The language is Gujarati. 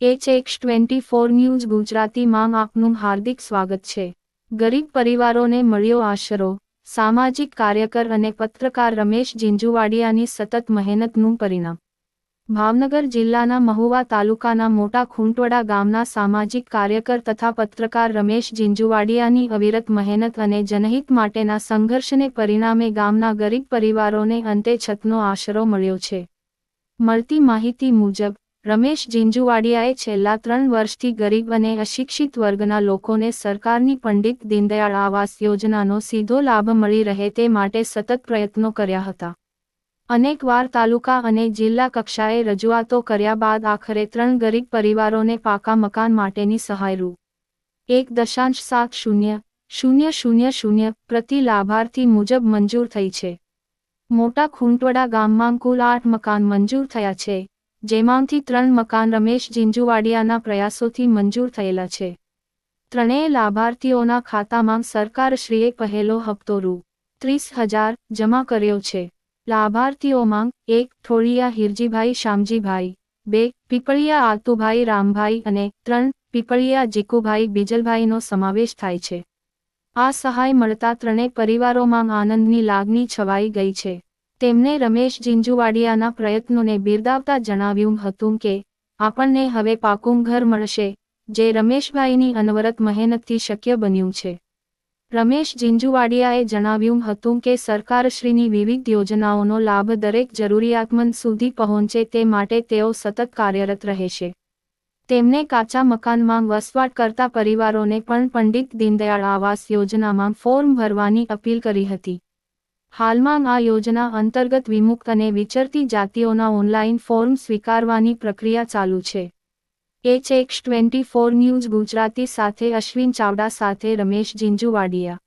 HX24 ન્યૂઝ ગુજરાતીમાં આપનું હાર્દિક સ્વાગત છે। ગરીબ પરિવારોને મળ્યો આશરો। સામાજિક કાર્યકર અને પત્રકાર રમેશ ઝીંઝુવાડિયાની સતત મહેનતનું પરિણામ। ભાવનગર જિલ્લાના મહુવા તાલુકાના મોટા ખૂંટવડા ગામના સામાજિક કાર્યકર તથા પત્રકાર રમેશ ઝીંઝુવાડિયાની અવિરત મહેનત અને જનહિત માટેના સંઘર્ષને પરિણામે ગામના ગરીબ પરિવારોને અંતે છતનો આશરો મળ્યો છે। મળતી માહિતી મુજબ રમેશ ઝીંઝુવાડિયાએ છેલ્લા 3 વર્ષથી ગરીબ અને અશિક્ષિત વર્ગના લોકોને સરકારની પંડિત દીનદયાળ આવાસ યોજનાનો સીધો લાભ મળી રહે તે માટે સતત પ્રયત્નો કર્યા હતા। અનેકવાર તાલુકા અને જિલ્લા કક્ષાએ રજૂઆતો કર્યા બાદ આખરે 3 ગરીબ પરિવારોને પાકા મકાન માટેની સહાય રૂ. 1.7000 પ્રતિ લાભાર્થી મુજબ મંજૂર થઈ છે। મોટા ખૂંટવડા ગામમાં કુલ 8 મકાન મંજૂર થયા છે, જેમાંથી 3 મકાન રમેશ ઝીંઝુવાડિયાના પ્રયાસોથી મંજૂર થયેલા છે। ત્રણેય લાભાર્થીઓના ખાતામાં સરકારશ્રીએ પહેલો હપ્તો રૂ. 30,000 જમા કર્યો છે। લાભાર્થીઓમાં 1 ઠોળિયા હિરજીભાઈ શામજીભાઈ, 2 પીપળિયા આતુભાઈ રામભાઈ અને 3 પીપળિયા જીકુભાઈ બીજલભાઈનો સમાવેશ થાય છે। આ સહાય મળતા ત્રણેય પરિવારોમાં આનંદની લાગણી છવાઈ ગઈ છે। તેમણે રમેશ ઝીંઝુવાડિયાના પ્રયત્નોને બિરદાવતા જણાવ્યું હતું કે આપણને હવે પાકું ઘર મળશે, જે રમેશભાઈની અનવરત મહેનતથી શક્ય બન્યું છે। રમેશ ઝીંઝુવાડિયાએ જણાવ્યું હતું કે સરકારશ્રીની વિવિધ યોજનાઓનો લાભ દરેક જરૂરિયાતમંદ સુધી પહોંચે તે માટે તેઓ સતત કાર્યરત રહેશે। તેમણે કાચા મકાનમાં વસવાટ કરતા પરિવારોને પણ પંડિત દીનદયાળ આવાસ યોજનામાં ફોર્મ ભરવાની અપીલ કરી હતી। હાલમાં આ યોજના અંતર્ગત વિમુક્ત અને વિચરતી જાતિઓના ઓનલાઈન ફોર્મ સ્વીકારવાની પ્રક્રિયા ચાલુ છે। HX24 ન્યૂઝ ગુજરાતી સાથે અશ્વિન ચાવડા સાથે રમેશ ઝીંઝુવાડિયા।